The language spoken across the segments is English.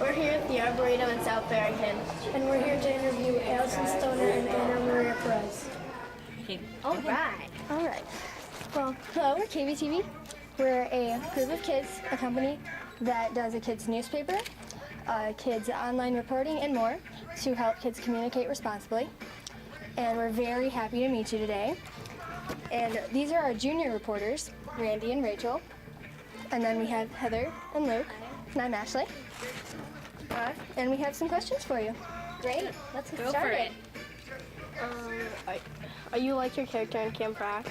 We're here at the Arboretum in South Barrington. And we're here to interview Alyson Stoner and Anna Maria Perez. All right. All right. Well, hello, we're KVTV. We're a group of kids, a company that does a kids newspaper, kids online reporting, and more to help kids communicate responsibly. And we're very happy to meet you today. And these are our junior reporters, Randy and Rachel. And then we have Heather and Luke. And I'm Ashley. And we have some questions for you. Great. Let's get Go started. for it. Are you like your character in Camp Rock?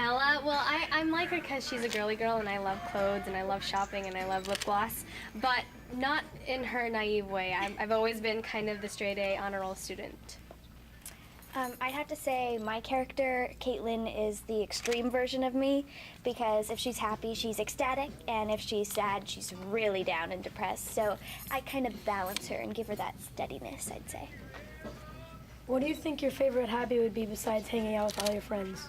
Ella, well, I'm like her because she's a girly girl and I love clothes and I love shopping and I love lip gloss, but not in her naive way. I've always been kind of the straight A honor roll student. I'd have to say my character, Caitlin, is the extreme version of me because if she's happy, she's ecstatic, and if she's sad, she's really down and depressed. So I kind of balance her and give her that steadiness, I'd say. What do you think your favorite hobby would be besides hanging out with all your friends?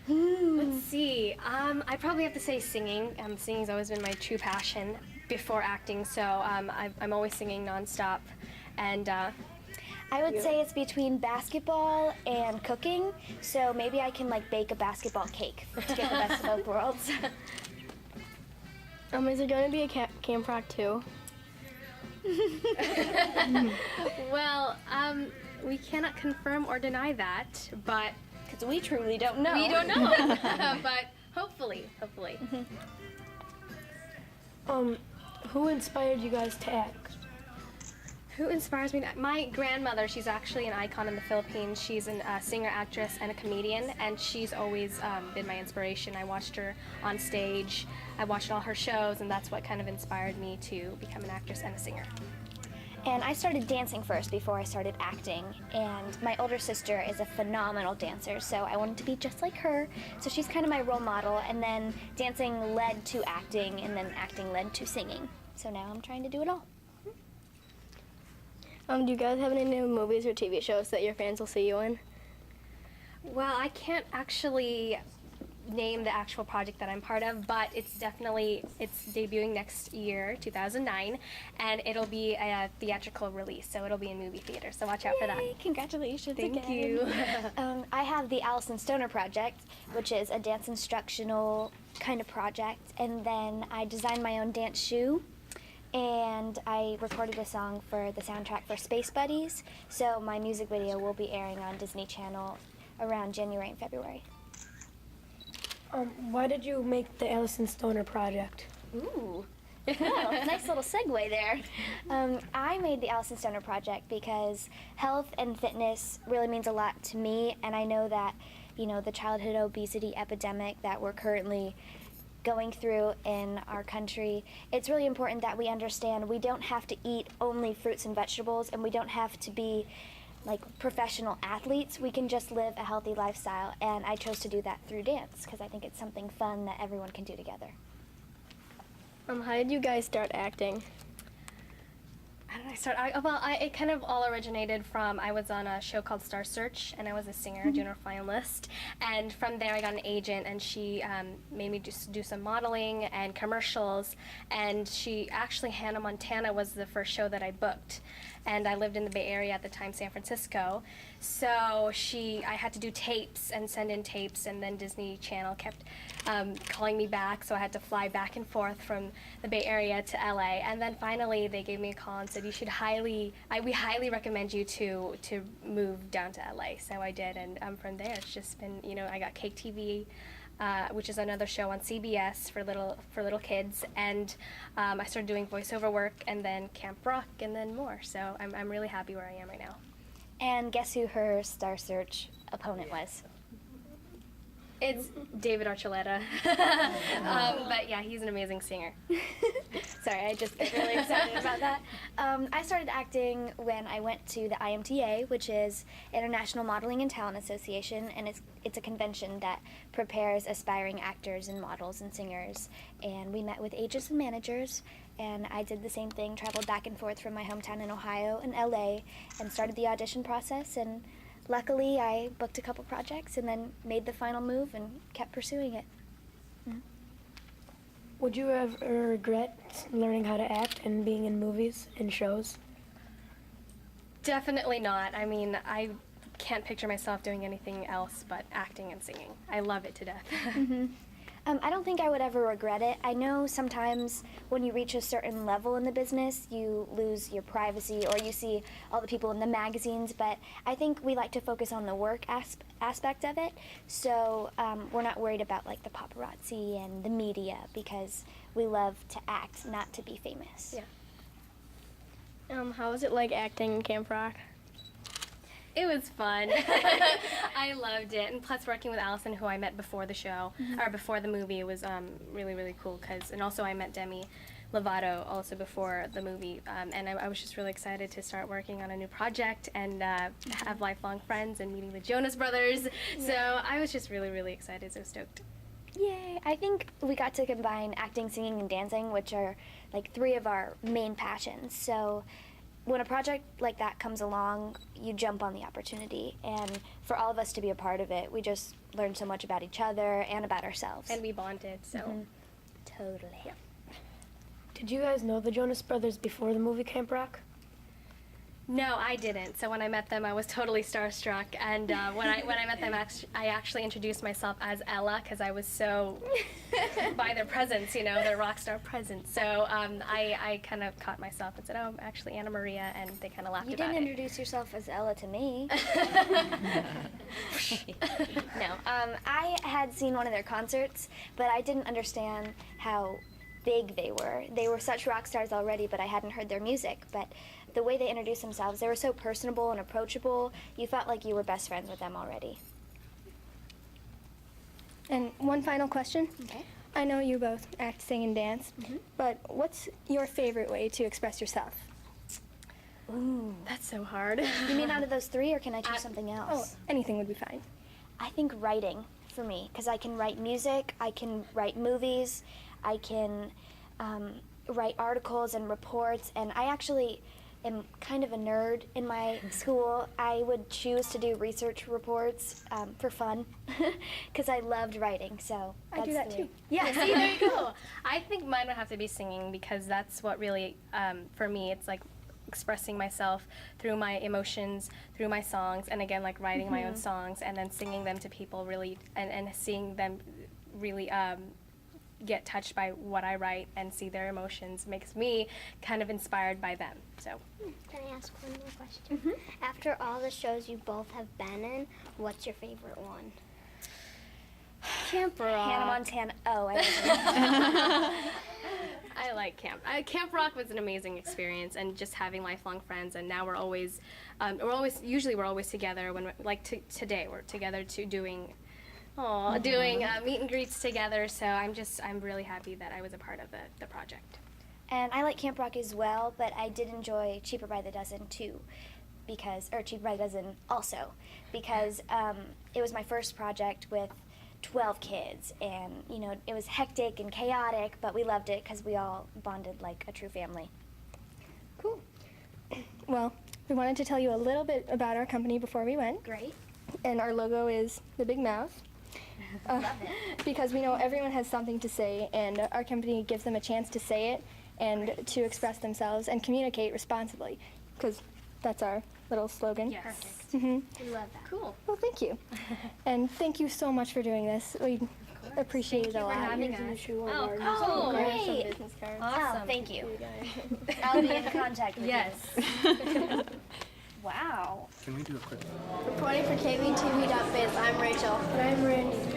Let's see. I'd probably have to say singing. Singing's always been my true passion before acting, so I'm always singing nonstop. And I would say it's between basketball and cooking, so maybe I can like bake a basketball cake to get the best of both worlds. Is there going to be a Camp Rock too? well, we cannot confirm or deny that, but Because we truly don't know. we don't know. But hopefully. Who inspired you guys to act? Who inspires me? My grandmother, she's actually an icon in the Philippines. She's a singer, actress, and a comedian, and she's always been my inspiration. I watched her on stage, I watched all her shows, and that's what kind of inspired me to become an actress and a singer. And I started dancing first before I started acting, and my older sister is a phenomenal dancer, so I wanted to be just like her. So she's kind of my role model, and then dancing led to acting, and then acting led to singing. So now I'm trying to do it all. Do you guys have any new movies or TV shows that your fans will see you in? Well, I can't actually name the actual project that I'm part of, but it's debuting next year, 2009, and it'll be a theatrical release, so it'll be in movie theater, so watch out for that. Yay, congratulations Thank again. you. I have the Alyson Stoner project, which is a dance instructional kind of project, and then I designed my own dance shoe, and I recorded a song for the soundtrack for Space Buddies, so my music video will be airing on Disney Channel around January and February. Why did you make the Alyson Stoner project? Ooh. Oh, nice little segue there. I made the Alyson Stoner project because health and fitness really means a lot to me, and I know that, the childhood obesity epidemic that we're currently going through in our country, it's really important that we understand we don't have to eat only fruits and vegetables, and we don't have to be like professional athletes. We can just live a healthy lifestyle, and I chose to do that through dance because I think it's something fun that everyone can do together. How did you guys start acting? How did I start? It kind of all originated from, I was on a show called Star Search, and I was a singer, junior finalist, and from there I got an agent, and she made me just do some modeling and commercials, and Hannah Montana was the first show that I booked, and I lived in the Bay Area at the time, San Francisco, so I had to do tapes and send in tapes, and then Disney Channel kept calling me back, so I had to fly back and forth from the Bay Area to LA, and then finally they gave me a call and said, we highly recommend you to move down to LA. So I did, and from there it's just been, I got Cake TV, which is another show on CBS for little kids, and I started doing voiceover work, and then Camp Rock, and then more. So I'm really happy where I am right now. And guess who her Star Search opponent was? It's David Archuleta. But yeah, he's an amazing singer. Sorry, I just get really excited about that. I started acting when I went to the IMTA, which is International Modeling and Talent Association, and it's a convention that prepares aspiring actors and models and singers. And we met with agents and managers, and I did the same thing, traveled back and forth from my hometown in Ohio and LA, and started the audition process, and luckily I booked a couple projects and then made the final move and kept pursuing it. Would you ever regret learning how to act and being in movies and shows? Definitely not. I mean, I can't picture myself doing anything else but acting and singing. I love it to death. I don't think I would ever regret it. I know sometimes when you reach a certain level in the business, you lose your privacy or you see all the people in the magazines, but I think we like to focus on the work aspect of it, so we're not worried about like the paparazzi and the media because we love to act, not to be famous. Yeah. How was it like acting in Camp Rock? It was fun. I loved it. And plus working with Alyson, who I met before the show, or before the movie, was really, really cool. And also I met Demi Lovato also before the movie. And I was just really excited to start working on a new project and have lifelong friends and meeting the Jonas Brothers. Yeah. So I was just really, really excited, so stoked. Yay! I think we got to combine acting, singing, and dancing, which are like 3 of our main passions. So when a project like that comes along, you jump on the opportunity. And for all of us to be a part of it, we just learned so much about each other and about ourselves. And we bonded, so. Totally. Yeah. Did you guys know the Jonas Brothers before the movie Camp Rock? No, I didn't. So when I met them, I was totally starstruck. And when I met them, I actually introduced myself as Ella because I was so by their presence, you know, their rock star presence. So I kind of caught myself and said, "Oh, I'm actually Anna Maria," and they kind of laughed You about didn't it. introduce yourself as Ella to me. No, I had seen one of their concerts, but I didn't understand how big they were. They were such rock stars already, but I hadn't heard their music. But the way they introduced themselves, they were so personable and approachable. You felt like you were best friends with them already. And one final question. Okay. I know you both act, sing, and dance, but what's your favorite way to express yourself? Ooh. That's so hard. You mean out of those 3, or can I choose something Oh, else? anything would be fine. I think writing for me, because I can write music, I can write movies, I can write articles and reports, and I actually am kind of a nerd in my school. I would choose to do research reports for fun because I loved writing, so I do that too. Yeah, see, there you go. I think mine would have to be singing because that's what really, for me, it's like expressing myself through my emotions, through my songs, and again, like writing my own songs and then singing them to people really, and seeing them really get touched by what I write and see their emotions makes me kind of inspired by them. So. Can I ask one more question? After all the shows you both have been in, what's your favorite one? Camp Rock. Hannah Montana. Oh, I love it. I like Camp. Camp Rock was an amazing experience, and just having lifelong friends. And now we're always together. When today we're together doing meet and greets together. So I'm really happy that I was a part of the project. And I like Camp Rock as well, but I did enjoy Cheaper by the Dozen too, Cheaper by the Dozen also, because it was my first project with 12 kids, and you know, it was hectic and chaotic, but we loved it because we all bonded like a true family. Cool. Well, we wanted to tell you a little bit about our company before we went. Great. And our logo is the big mouth. Love it. Because we know everyone has something to say, and our company gives them a chance to say it and to express themselves and communicate responsibly, because that's our little slogan. Yes. Perfect. Mm-hmm. We love that. Cool. Well, thank you. And thank you so much for doing this. We appreciate it a lot. Having us. Oh, Oh, Some great. business cards. Oh, thank you. I'll be in contact with Yes. you. Wow. Can we do a quick? Reporting for KVTV.BiZ, I'm Rachel. And I'm Randy.